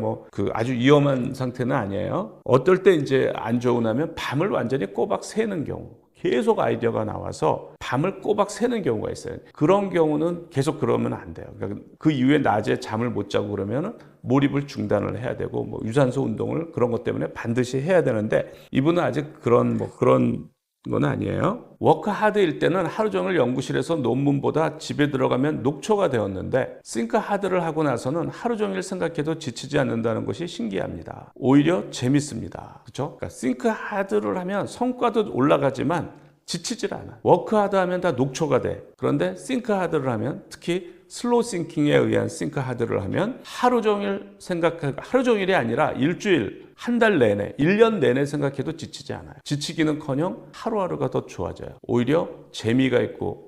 아주 위험한 상태는 아니에요. 어떨 때 이제 안 좋으냐면 밤을 완전히 꼬박 새는 경우. 계속 아이디어가 나와서 밤을 꼬박 새는 경우가 있어요. 그런 경우는 계속 그러면 안 돼요. 그러니까 그 이후에 낮에 잠을 못 자고 그러면은 몰입을 중단을 해야 되고 유산소 운동을 그런 것 때문에 반드시 해야 되는데 이분은 아직 그런 건 아니에요. 워크 하드일 때는 하루 종일 연구실에서 논문보다 집에 들어가면 녹초가 되었는데 싱크 하드를 하고 나서는 하루 종일 생각해도 지치지 않는다는 것이 신기합니다. 오히려 재밌습니다. 그렇죠? 그러니까 싱크 하드를 하면 성과도 올라가지만 지치질 않아. 워크 하드 하면 다 녹초가 돼. 그런데 싱크 하드를 하면 특히 슬로우 싱킹에 의한 싱크 하드를 하면 하루 종일 하루 종일이 아니라 일주일, 한 달 내내, 1년 내내 생각해도 지치지 않아요. 지치기는커녕 하루하루가 더 좋아져요. 오히려 재미가 있고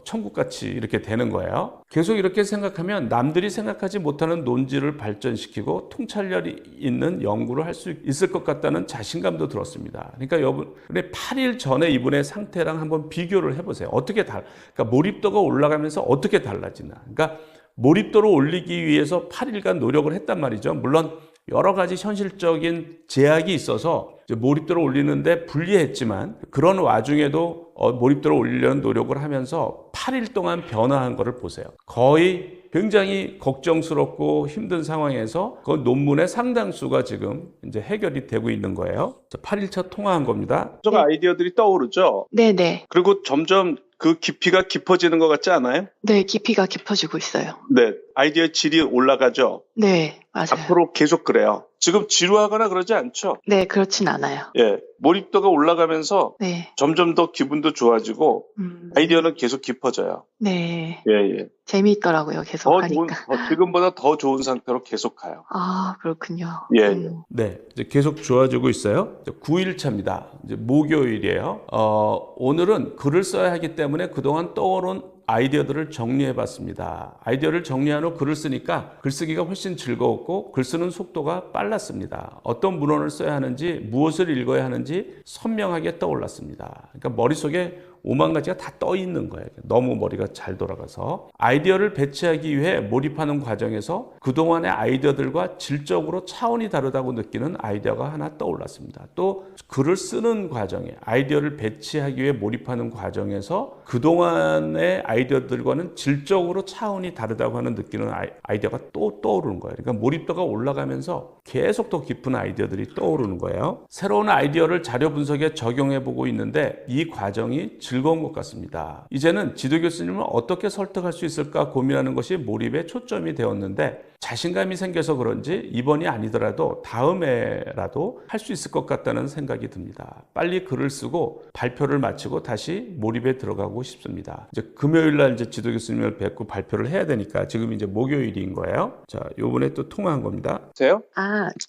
천국같이 이렇게 되는 거예요. 계속 이렇게 생각하면 남들이 생각하지 못하는 논지를 발전시키고 통찰력이 있는 연구를 할 수 있을 것 같다는 자신감도 들었습니다. 그러니까 8일 전에 이분의 상태랑 한번 비교를 해보세요. 그러니까 몰입도가 올라가면서 어떻게 달라지나. 그러니까 몰입도를 올리기 위해서 8일간 노력을 했단 말이죠. 물론 여러 가지 현실적인 제약이 있어서 몰입도를 올리는데 불리했지만 그런 와중에도 몰입도를 올리려는 노력을 하면서 8일 동안 변화한 것을 보세요. 거의 굉장히 걱정스럽고 힘든 상황에서 그 논문의 상당수가 지금 이제 해결이 되고 있는 거예요. 8일차 통화한 겁니다. 네. 아이디어들이 떠오르죠? 네네. 그리고 점점 그 깊이가 깊어지는 것 같지 않아요? 네, 깊이가 깊어지고 있어요. 네, 아이디어 질이 올라가죠? 네, 맞아요. 앞으로 계속 그래요. 지금 지루하거나 그러지 않죠? 네, 그렇진 않아요. 예, 몰입도가 올라가면서 네. 점점 더 기분도 좋아지고 아이디어는 계속 깊어져요. 네. 예. 재미있더라고요, 계속 하니까. 지금보다 더 좋은 상태로 계속 가요. 아, 그렇군요. 예. 네, 이제 계속 좋아지고 있어요. 9일차입니다. 이제 목요일이에요. 오늘은 글을 써야 하기 때문에 그동안 떠오른 아이디어들을 정리해봤습니다. 아이디어를 정리한 후 글을 쓰니까 글쓰기가 훨씬 즐거웠고 글 쓰는 속도가 빨랐습니다. 어떤 문헌을 써야 하는지 무엇을 읽어야 하는지 선명하게 떠올랐습니다. 그러니까 머릿속에 5만 가지가 다 떠 있는 거예요. 너무 머리가 잘 돌아가서. 아이디어를 배치하기 위해 몰입하는 과정에서 그동안의 아이디어들과 질적으로 차원이 다르다고 느끼는 아이디어가 하나 떠올랐습니다. 또 글을 쓰는 과정에 아이디어를 배치하기 위해 몰입하는 과정에서 그동안의 아이디어들과는 질적으로 차원이 다르다고 하는 느끼는 아이디어가 또 떠오르는 거예요. 그러니까 몰입도가 올라가면서 계속 더 깊은 아이디어들이 떠오르는 거예요. 새로운 아이디어를 자료 분석에 적용해 보고 있는데 이 과정이 즐거운 것 같습니다. 이제는 지도 교수님을 어떻게 설득할 수 있을까 고민하는 것이 몰입의 초점이 되었는데 자신감이 생겨서 그런지 이번이 아니더라도 다음에라도 할 수 있을 것 같다는 생각이 듭니다. 빨리 글을 쓰고 발표를 마치고 다시 몰입에 들어가고 싶습니다. 이제 금요일 날 이제 지도 교수님을 뵙고 발표를 해야 되니까 지금 이제 목요일인 거예요. 자, 요번에 또 통화한 겁니다. 세요?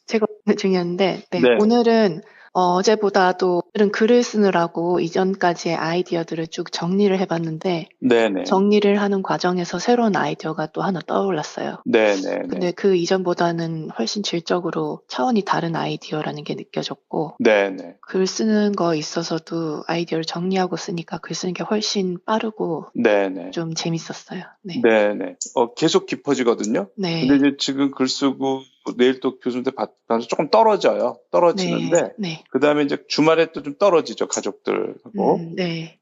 제가 중요한데, 네. 네. 오늘은 어제보다도 오늘은 글을 쓰느라고 이전까지의 아이디어들을 쭉 정리를 해봤는데, 네네. 정리를 하는 과정에서 새로운 아이디어가 또 하나 떠올랐어요. 네네. 근데 그 이전보다는 훨씬 질적으로 차원이 다른 아이디어라는 게 느껴졌고, 네네. 글 쓰는 거 있어서도 아이디어를 정리하고 쓰니까 글 쓰는 게 훨씬 빠르고 네네. 좀 재밌었어요. 네. 네네. 계속 깊어지거든요. 네. 근데 이제 지금 글 쓰고 내일 또 교수한테 받아서 조금 떨어지는데, 네. 그 다음에 이제 주말에 또 좀 떨어지죠, 가족들하고. 네.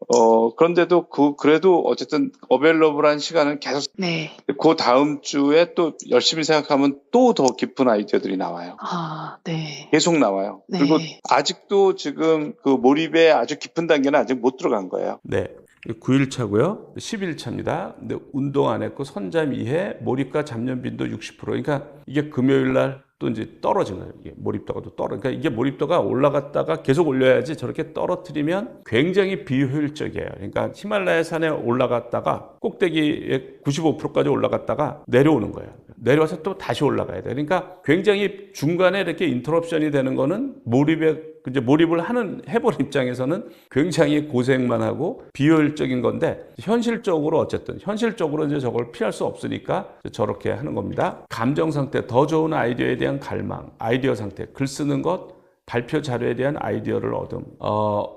그런데도 그래도 어쨌든 어벨러블한 시간은 계속, 네. 그 다음 주에 또 열심히 생각하면 또 더 깊은 아이디어들이 나와요. 네. 계속 나와요. 네. 그리고 아직도 지금 그 몰입의 아주 깊은 단계는 아직 못 들어간 거예요. 네. 9일차고요. 11차입니다. 근데 운동 안 했고 선잠 2회, 몰입과 잡념 빈도 60%. 그러니까 이게 금요일 날 또 이제 떨어지는 거예요. 이게 몰입도가 또 그러니까 이게 몰입도가 올라갔다가 계속 올려야지 저렇게 떨어뜨리면 굉장히 비효율적이에요. 그러니까 히말라야 산에 올라갔다가 꼭대기에 95%까지 올라갔다가 내려오는 거예요. 내려와서 또 다시 올라가야 돼요. 그러니까 굉장히 중간에 이렇게 인터럽션이 되는 거는 몰입을 해본 입장에서는 굉장히 고생만 하고 비효율적인 건데 현실적으로 이제 저걸 피할 수 없으니까 저렇게 하는 겁니다. 감정 상태, 더 좋은 아이디어에 대한 갈망, 아이디어 상태, 글 쓰는 것, 발표 자료에 대한 아이디어를 얻음.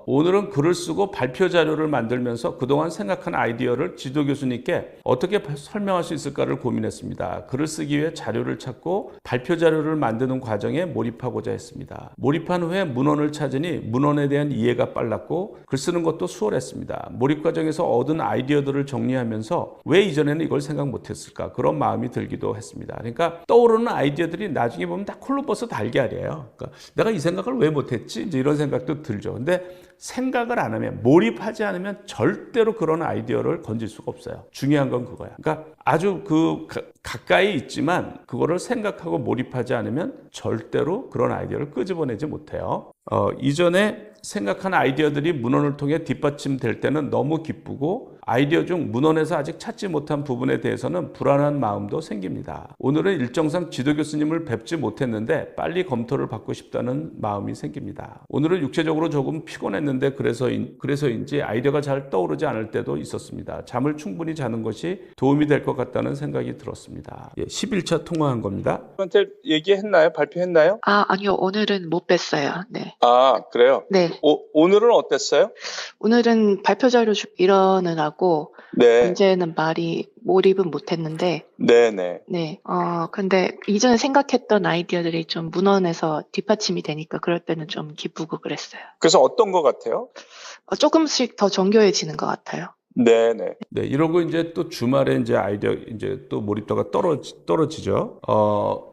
오늘은 글을 쓰고 발표 자료를 만들면서 그동안 생각한 아이디어를 지도 교수님께 어떻게 설명할 수 있을까를 고민했습니다. 글을 쓰기 위해 자료를 찾고 발표 자료를 만드는 과정에 몰입하고자 했습니다. 몰입한 후에 문헌을 찾으니 문헌에 대한 이해가 빨랐고 글 쓰는 것도 수월했습니다. 몰입 과정에서 얻은 아이디어들을 정리하면서 왜 이전에는 이걸 생각 못했을까 그런 마음이 들기도 했습니다. 그러니까 떠오르는 아이디어들이 나중에 보면 다 콜럼버스 달걀이에요. 그러니까 내가 이 생각을 왜 못했지? 이제 이런 생각도 들죠. 근데 생각을 안 하면, 몰입하지 않으면 절대로 그런 아이디어를 건질 수가 없어요. 중요한 건 그거야. 그러니까 아주 가까이 있지만 그거를 생각하고 몰입하지 않으면 절대로 그런 아이디어를 끄집어내지 못해요. 이전에 생각한 아이디어들이 문헌을 통해 뒷받침될 때는 너무 기쁘고 아이디어 중 문헌에서 아직 찾지 못한 부분에 대해서는 불안한 마음도 생깁니다. 오늘은 일정상 지도 교수님을 뵙지 못했는데 빨리 검토를 받고 싶다는 마음이 생깁니다. 오늘은 육체적으로 조금 피곤했는데 그래서인지 아이디어가 잘 떠오르지 않을 때도 있었습니다. 잠을 충분히 자는 것이 도움이 될 것 같다는 생각이 들었습니다. 11차 통화한 겁니다. 저한테 얘기했나요? 발표했나요? 아니요. 오늘은 못 뵀어요. 네. 그래요? 네. 오늘은 어땠어요? 오늘은 발표 자료 이러느라고 네. 문제는 몰입은 못했는데. 네네. 네. 근데 이전에 생각했던 아이디어들이 좀 문헌에서 뒷받침이 되니까 그럴 때는 좀 기쁘고 그랬어요. 그래서 어떤 것 같아요? 조금씩 더 정교해지는 것 같아요. 네네. 네, 이러고 이제 또 주말에 이제 아이디어 이제 또 몰입도가 떨어지죠.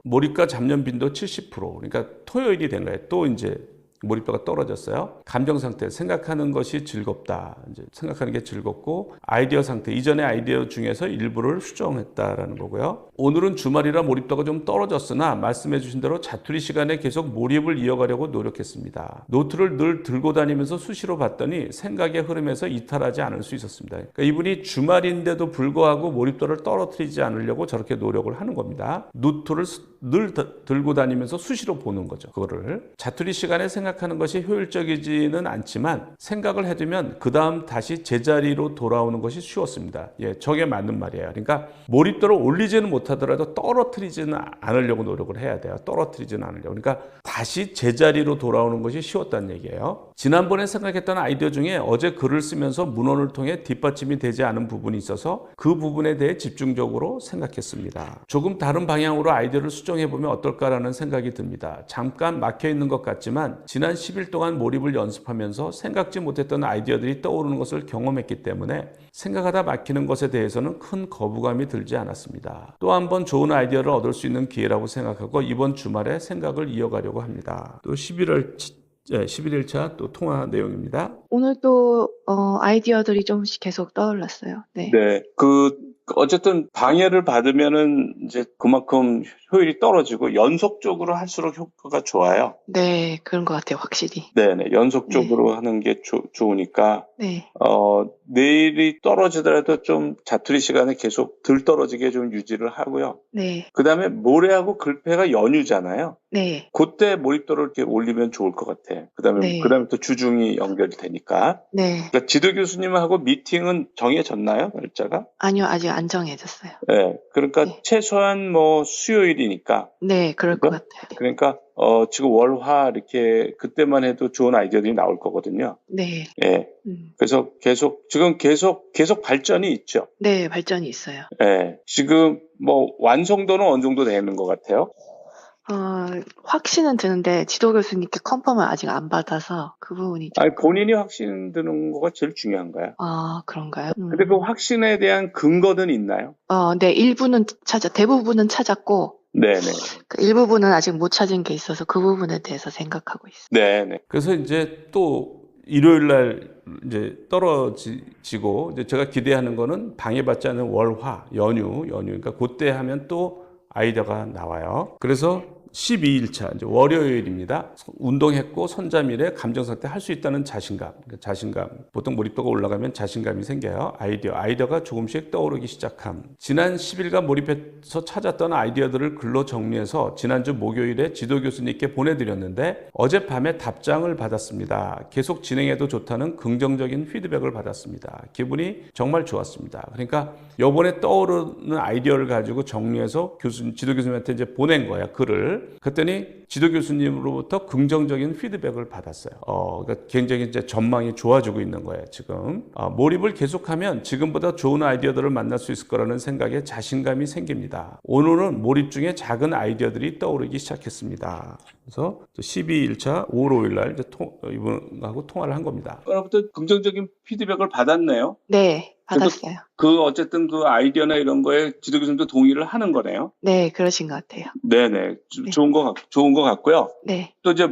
몰입과 잡념 빈도 70%. 그러니까 토요일이 된 거예요. 또 이제 몰입도가 떨어졌어요. 감정 상태, 생각하는 것이 즐겁다. 이제 생각하는 게 즐겁고 아이디어 상태, 이전의 아이디어 중에서 일부를 수정했다라는 거고요. 오늘은 주말이라 몰입도가 좀 떨어졌으나 말씀해 주신 대로 자투리 시간에 계속 몰입을 이어가려고 노력했습니다. 노트를 늘 들고 다니면서 수시로 봤더니 생각의 흐름에서 이탈하지 않을 수 있었습니다. 그러니까 이분이 주말인데도 불구하고 몰입도를 떨어뜨리지 않으려고 저렇게 노력을 하는 겁니다. 노트를 늘 들고 다니면서 수시로 보는 거죠. 그거를 자투리 시간에 생각하는 것이 효율적이지는 않지만 생각을 해두면 그 다음 다시 제자리로 돌아오는 것이 쉬웠습니다. 저게 맞는 말이에요. 그러니까 몰입도를 올리지는 못하더라도 떨어뜨리지는 않으려고 노력을 해야 돼요. 떨어뜨리지는 않으려고. 그러니까 다시 제자리로 돌아오는 것이 쉬웠다는 얘기예요. 지난번에 생각했던 아이디어 중에 어제 글을 쓰면서 문헌을 통해 뒷받침이 되지 않은 부분이 있어서 그 부분에 대해 집중적으로 생각했습니다. 조금 다른 방향으로 아이디어를 수정해보면 어떨까라는 생각이 듭니다. 잠깐 막혀있는 것 같지만 지난 10일 동안 몰입을 연습하면서 생각지 못했던 아이디어들이 떠오르는 것을 경험했기 때문에 생각하다 막히는 것에 대해서는 큰 거부감이 들지 않았습니다. 또 한 번 좋은 아이디어를 얻을 수 있는 기회라고 생각하고 이번 주말에 생각을 이어가려고 합니다. 또 11일차 또 통화 내용입니다. 오늘도 아이디어들이 조금씩 계속 떠올랐어요. 네. 네. 어쨌든 방해를 받으면은 이제 그만큼 효율이 떨어지고 연속적으로 할수록 효과가 좋아요. 네, 그런 것 같아요, 확실히. 네네. 연속적으로 하는 게 좋으니까, 네. 내일이 떨어지더라도 좀 자투리 시간에 계속 덜 떨어지게 좀 유지를 하고요. 네. 그 다음에 모레하고 글패가 연휴잖아요. 네. 그때 몰입도를 이렇게 올리면 좋을 것 같아. 그 다음에 또 주중이 연결이 되니까. 네. 그러니까 지도 교수님하고 미팅은 정해졌나요? 날짜가? 아니요, 아직 안 정해졌어요. 네. 그러니까 네. 최소한 수요일이니까. 네, 그럴 것 같아요. 그러니까, 지금 월화 이렇게 그때만 해도 좋은 아이디어들이 나올 거거든요. 네. 예. 그래서 지금 계속 발전이 있죠. 네, 발전이 있어요. 예. 지금 완성도는 어느 정도 되는 것 같아요? 확신은 드는데 지도 교수님께 컨펌을 아직 안 받아서 그 부분이 좀. 아니, 본인이 확신 드는 거가 제일 중요한 거야. 아, 그런가요? 근데 그 확신에 대한 근거는 있나요? 네, 대부분은 찾았고, 네네. 그 일부분은 아직 못 찾은 게 있어서 그 부분에 대해서 생각하고 있어요. 네네. 그래서 이제 또 일요일 날 이제 떨어지고 이제 제가 기대하는 거는 방해받지 않는 월화 연휴 그러니까 그때 하면 또 아이디어가 나와요. 그래서 12일차 이제 월요일입니다. 운동했고 손자밀에 감정 상태 할 수 있다는 자신감. 보통 몰입도가 올라가면 자신감이 생겨요. 아이디어가 조금씩 떠오르기 시작함. 지난 10일간 몰입해서 찾았던 아이디어들을 글로 정리해서 지난주 목요일에 지도 교수님께 보내드렸는데 어젯밤에 답장을 받았습니다. 계속 진행해도 좋다는 긍정적인 피드백을 받았습니다. 기분이 정말 좋았습니다. 그러니까 이번에 떠오르는 아이디어를 가지고 정리해서 지도 교수님한테 이제 보낸 거예요. 글을. 그랬더니 지도 교수님으로부터 긍정적인 피드백을 받았어요. 그러니까 굉장히 이제 전망이 좋아지고 있는 거예요, 지금. 몰입을 계속하면 지금보다 좋은 아이디어들을 만날 수 있을 거라는 생각에 자신감이 생깁니다. 오늘은 몰입 중에 작은 아이디어들이 떠오르기 시작했습니다. 그래서 12일차 5월 5일 날 이제 이분하고 통화를 한 겁니다. 여러분들 긍정적인 피드백을 받았네요. 네, 받았어요. 어쨌든 그 아이디어나 이런 거에 지도 교수님도 동의를 하는 거네요. 네, 그러신 것 같아요. 네네. 좋은 거 같고요. 네. 또 이제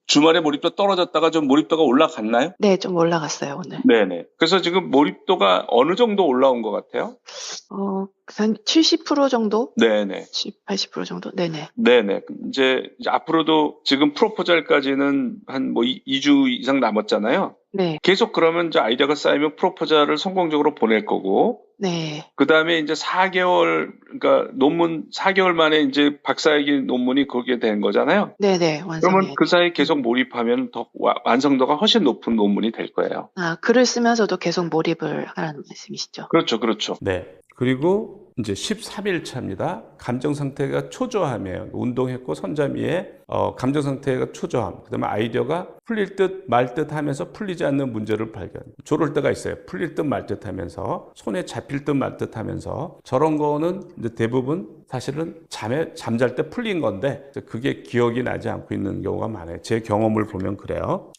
주말에 몰입도 떨어졌다가 좀 몰입도가 올라갔나요? 네, 좀 올라갔어요, 오늘. 네네. 그래서 지금 몰입도가 어느 정도 올라온 것 같아요? 한 70% 정도? 네네. 80% 정도? 네네. 네네. 이제 앞으로도 지금 프로포절까지는 한 2주 이상 남았잖아요. 네. 계속 그러면 이제 아이디어가 쌓이면 프로포절을 성공적으로 보낼 거고. 네. 그 다음에 이제 4개월, 그러니까 논문 4개월 만에 이제 박사학위 논문이 그게 된 거잖아요. 네네, 그러면 그 사이 계속 몰입하면 더 완성도가 훨씬 높은 논문이 될 거예요. 글을 쓰면서도 계속 몰입을 하라는 말씀이시죠? 그렇죠. 네. 그리고 이제 13일 차입니다. 감정 상태가 초조함이에요. 운동했고 선잠위에 감정 상태가 초조함. 그다음에 아이디어가 풀릴 듯 말 듯 하면서 풀리지 않는 문제를 발견. 저럴 때가 있어요. 풀릴 듯 말 듯 하면서 손에 잡힐 듯 말 듯 하면서 저런 거는 이제 대부분 사실은 잠잘 때 풀린 건데 그게 기억이 나지 않고 있는 경우가 많아요. 제 경험을 보면 그래요.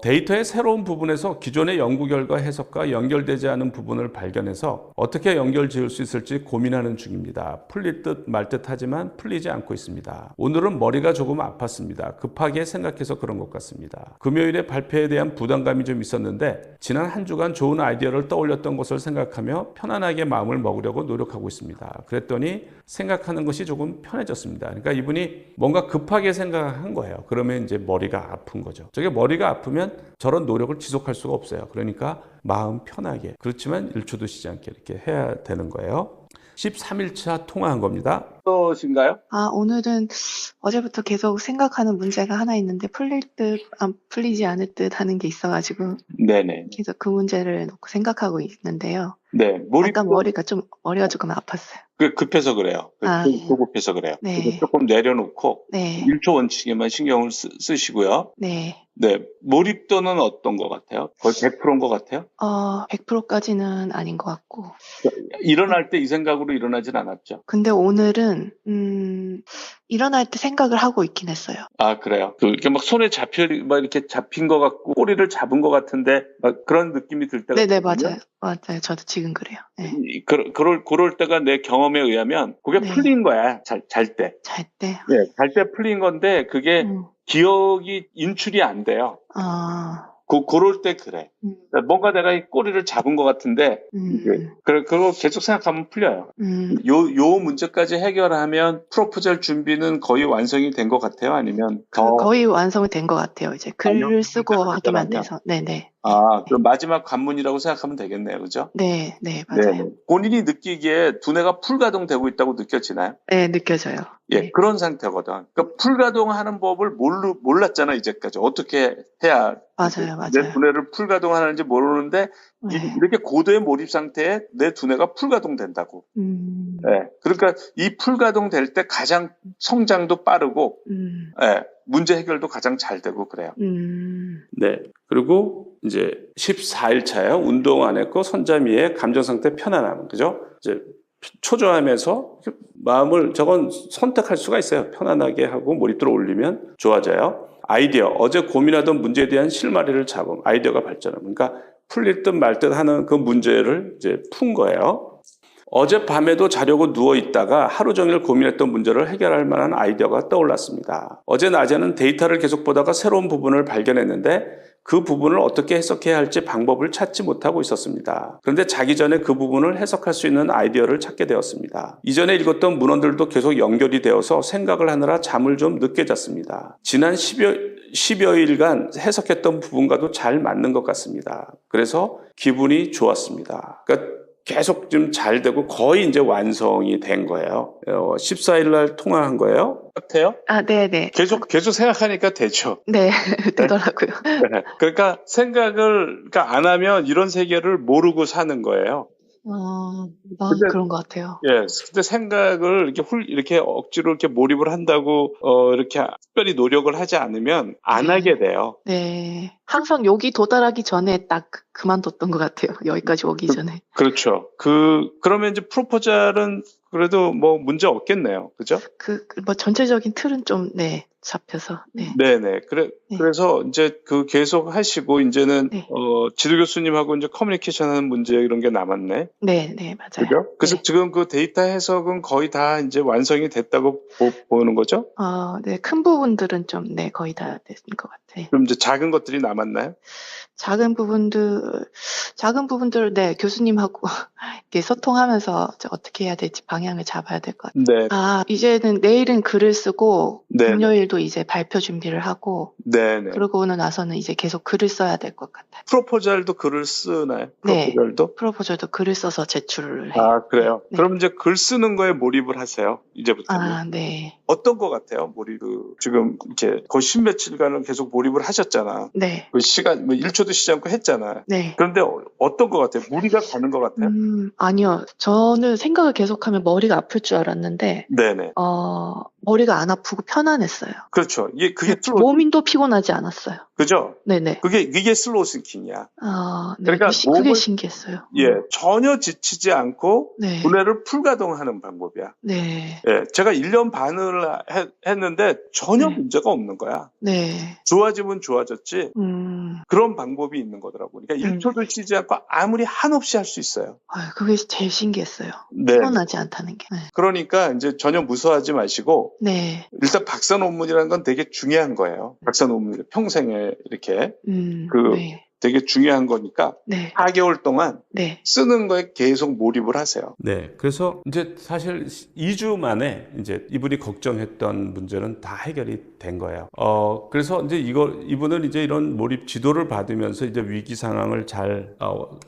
데이터의 새로운 부분에서 기존의 연구 결과 해석과 연결되지 않은 부분을 발견해서 어떻게 연결 지을 수 있을지 고민하는 중입니다. 풀릴 듯 말 듯 하지만 풀리지 않고 있습니다. 오늘은 머리가 조금 아팠습니다. 급하게 생각해서 그런 것 같습니다. 금요일에 발표에 대한 부담감이 좀 있었는데 지난 한 주간 좋은 아이디어를 떠올렸던 것을 생각하며 편안하게 마음을 먹으려고 노력하고 있습니다. 그랬더니 생각하는 것이 조금 편해졌습니다. 그러니까 이분이 뭔가 급하게 생각한 거예요. 그러면 이제 머리가 아픈 거죠. 저게 머리가 아프면 저런 노력을 지속할 수가 없어요. 그러니까 마음 편하게, 그렇지만 1초도 쉬지 않게 이렇게 해야 되는 거예요. 13일차 통화한 겁니다. 어떠신가요? 오늘은 어제부터 계속 생각하는 문제가 하나 있는데 풀릴 듯, 안 풀리지 않을 듯 하는 게 있어가지고 네네. 계속 그 문제를 놓고 생각하고 있는데요. 네. 약간 머리가 조금 아팠어요. 급해서 그래요. 급해서 그래요. 네. 그래서 조금 내려놓고 네. 1초 원칙에만 신경을 쓰시고요. 네. 네. 몰입도는 어떤 것 같아요? 거의 100%인 것 같아요? 100%까지는 아닌 것 같고. 일어날 때 이 생각으로 일어나진 않았죠? 근데 오늘은 일어날 때 생각을 하고 있긴 했어요. 아, 그래요? 이렇게 막 손에 이렇게 잡힌 것 같고 꼬리를 잡은 것 같은데 막 그런 느낌이 들 때가 네네, 있거든요? 맞아요. 저도 지금 그래요. 네. 그럴 때가 내 경험에 의하면 그게 네. 풀린 거야. 잘 때. 잘 때. 네, 잘 때 풀린 건데 그게 기억이 인출이 안 돼요. 그럴 때 그래. 그러니까 뭔가 내가 이 꼬리를 잡은 것 같은데, 그거 계속 생각하면 풀려요. 요 문제까지 해결하면 프로포절 준비는 거의 완성이 된 것 같아요? 아니면 거의 완성이 된 것 같아요. 이제 글을 쓰고 하기만 돼서. 네네. 그럼 마지막 관문이라고 생각하면 되겠네요. 그죠? 네, 맞아요. 네. 본인이 느끼기에 두뇌가 풀가동되고 있다고 느껴지나요? 네, 느껴져요. 예, 네. 그런 상태거든. 그러니까 풀가동하는 법을 몰랐잖아, 이제까지. 어떻게 해야 맞아요. 내 두뇌를 풀가동하는지 모르는데 이렇게 고도의 몰입 상태에 내 두뇌가 풀가동된다고. 예, 그러니까 이 풀가동될 때 가장 성장도 빠르고 예, 문제 해결도 가장 잘 되고 그래요. 네. 그리고 이제 14일 차예요. 운동 안 했고 선잠위에 감정 상태 편안함. 그죠? 이제 초조함에서 마음을 저건 선택할 수가 있어요. 편안하게 하고 몰입도를 올리면 좋아져요. 아이디어. 어제 고민하던 문제에 대한 실마리를 잡음. 아이디어가 발전함. 그러니까 풀릴 듯 말 듯 하는 그 문제를 이제 푼 거예요. 어젯밤에도 자려고 누워있다가 하루 종일 고민했던 문제를 해결할 만한 아이디어가 떠올랐습니다. 어제 낮에는 데이터를 계속 보다가 새로운 부분을 발견했는데 그 부분을 어떻게 해석해야 할지 방법을 찾지 못하고 있었습니다. 그런데 자기 전에 그 부분을 해석할 수 있는 아이디어를 찾게 되었습니다. 이전에 읽었던 문헌들도 계속 연결이 되어서 생각을 하느라 잠을 좀 늦게 잤습니다. 지난 10여일간 해석했던 부분과도 잘 맞는 것 같습니다. 그래서 기분이 좋았습니다. 그러니까 계속 좀 잘 되고 거의 이제 완성이 된 거예요. 14일 날 통화한 거예요. 같아요? 네네. 계속 생각하니까 되죠. 네, 되더라고요. 네. 그러니까 생각을 안 하면 이런 세계를 모르고 사는 거예요. 그런 것 같아요. 예, 근데 생각을 이렇게 억지로 이렇게 몰입을 한다고, 이렇게 특별히 노력을 하지 않으면 안 하게 돼요. 네. 항상 여기 도달하기 전에 딱 그만뒀던 것 같아요. 여기까지 오기 전에. 그렇죠. 그러면 이제 프로포절은 그래도 뭐 문제 없겠네요. 그죠? 뭐 전체적인 틀은 좀, 잡혀서. 네네. 그래서 이제 계속 하시고, 이제는, 지도 교수님하고 이제 커뮤니케이션 하는 문제 이런 게 남았네. 네, 맞아요. 그죠? 그래서 지금 그 데이터 해석은 거의 다 이제 완성이 됐다고 보는 거죠? 네. 큰 부분들은 좀, 거의 다 된 것 같아요. 그럼 이제 작은 것들이 남았나요? 작은 부분들, 교수님하고 이렇게 소통하면서 어떻게 해야 될지 방향을 잡아야 될 것 같아요. 네. 이제는 내일은 글을 쓰고, 금요일도 이제 발표 준비를 하고, 네네. 그러고 나서는 이제 계속 글을 써야 될 것 같아요. 프로포절도 글을 쓰나요? 프로포절도? 네. 프로포절도 글을 써서 제출을 해요. 그래요? 네. 그럼 이제 글 쓰는 거에 몰입을 하세요. 이제부터는. 네. 어떤 것 같아요? 지금 이렇게 거의 10며칠간은 계속 몰입을 하셨잖아. 네. 그 시간, 1초도 쉬지 않고 했잖아. 네. 그런데 어떤 것 같아요? 무리가 가는 것 같아요? 아니요. 저는 생각을 계속하면 머리가 아플 줄 알았는데, 네네. 머리가 안 아프고 편안했어요. 그렇죠. 그게 슬로우. 몸도 피곤하지 않았어요. 그죠? 네네. 이게 슬로우 싱킹이야. 네. 그러니까 그게 신기했어요. 전혀 지치지 않고 네. 두뇌를 풀가동하는 방법이야. 네. 제가 1년 반을 했는데 전혀 문제가 없는 거야. 네. 좋아지면 좋아졌지. 그런 방법이 있는 거더라고. 그러니까 1초도 쉬지 않고 아무리 한없이 할 수 있어요. 그게 제일 신기했어요. 네. 피곤하지 않다는 게. 네. 그러니까 이제 전혀 무서워하지 마시고 네. 일단 박사 논문이라는 건 되게 중요한 거예요. 박사 논문 평생에 이렇게 네. 되게 중요한 거니까 네. 4개월 동안 네. 쓰는 거에 계속 몰입을 하세요. 네. 그래서 이제 사실 2주 만에 이제 이분이 걱정했던 문제는 다 해결이 된 거예요. 그래서 이제 이분은 이제 이런 몰입 지도를 받으면서 이제 위기 상황을 잘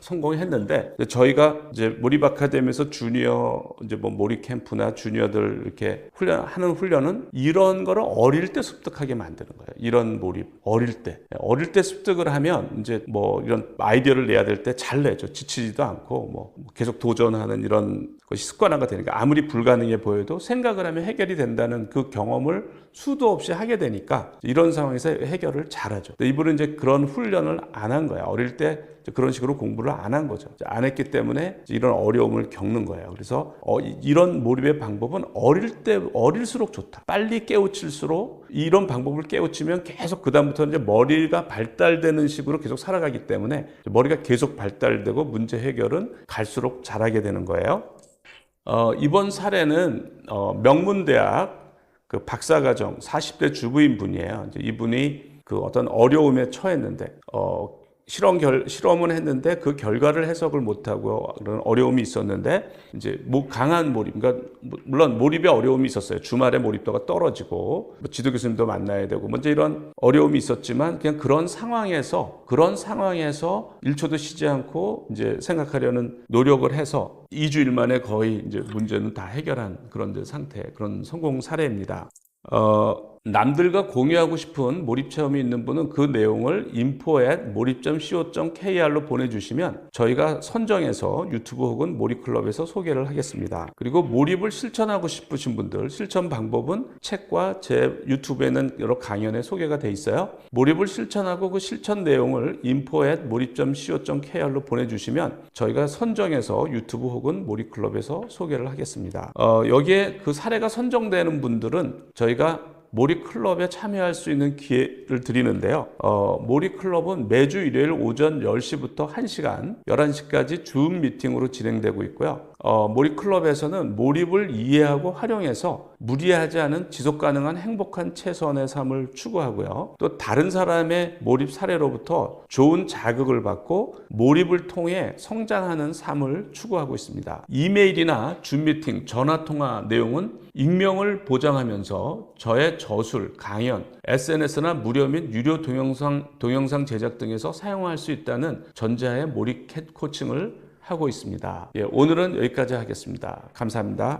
성공했는데, 저희가 이제 몰입 아카데미에서 주니어 이제 뭐 몰입 캠프나 주니어들 이렇게 하는 훈련은 이런 거를 어릴 때 습득하게 만드는 거예요. 이런 몰입 어릴 때 습득을 하면 이제 뭐 이런 아이디어를 내야 될 때 잘 내죠. 지치지도 않고 뭐 계속 도전하는 이런 것이 습관화가 되니까 아무리 불가능해 보여도 생각을 하면 해결이 된다는 그 경험을 수도 없이 하게 되니까 이런 상황에서 해결을 잘하죠. 이분은 이제 그런 훈련을 안 한 거야. 어릴 때 그런 식으로 공부를 안 한 거죠. 안 했기 때문에 이런 어려움을 겪는 거예요. 그래서 이런 몰입의 방법은 어릴수록 좋다. 빨리 깨우칠수록 이런 방법을 깨우치면 계속 그다음부터는 이제 머리가 발달되는 식으로 계속 살아가기 때문에 머리가 계속 발달되고 문제 해결은 갈수록 잘하게 되는 거예요. 이번 사례는 명문대학 그 박사과정 40대 주부인 분이에요. 이제 이분이 그 어떤 어려움에 처했는데 실험은 했는데 그 결과를 해석을 못하고 그런 어려움이 있었는데 이제 강한 몰입, 그러니까 물론 몰입에 어려움이 있었어요. 주말에 몰입도가 떨어지고 지도 교수님도 만나야 되고 먼저 이런 어려움이 있었지만 그냥 그런 상황에서 1초도 쉬지 않고 이제 생각하려는 노력을 해서 2주일 만에 거의 이제 문제는 다 해결한 그런 상태, 그런 성공 사례입니다. 남들과 공유하고 싶은 몰입 체험이 있는 분은 그 내용을 info@몰입.co.kr로 보내주시면 저희가 선정해서 유튜브 혹은 몰입클럽에서 소개를 하겠습니다. 그리고 몰입을 실천하고 싶으신 분들, 실천 방법은 책과 제 유튜브에는 여러 강연에 소개가 돼 있어요. 몰입을 실천하고 그 실천 내용을 info@몰입.co.kr로 보내주시면 저희가 선정해서 유튜브 혹은 몰입클럽에서 소개를 하겠습니다. 여기에 그 사례가 선정되는 분들은 저희가 몰입클럽에 참여할 수 있는 기회를 드리는데요. 몰입클럽은 매주 일요일 오전 10시부터 1시간, 11시까지 줌 미팅으로 진행되고 있고요. 몰입클럽에서는 몰입을 이해하고 활용해서 무리하지 않은 지속가능한 행복한 최선의 삶을 추구하고요. 또 다른 사람의 몰입 사례로부터 좋은 자극을 받고 몰입을 통해 성장하는 삶을 추구하고 있습니다. 이메일이나 줌 미팅, 전화통화 내용은 익명을 보장하면서 저의 저술, 강연, SNS나 무료 및 유료 동영상 제작 등에서 사용할 수 있다는 전자의 몰입 코칭을 하고 있습니다. 오늘은 여기까지 하겠습니다. 감사합니다.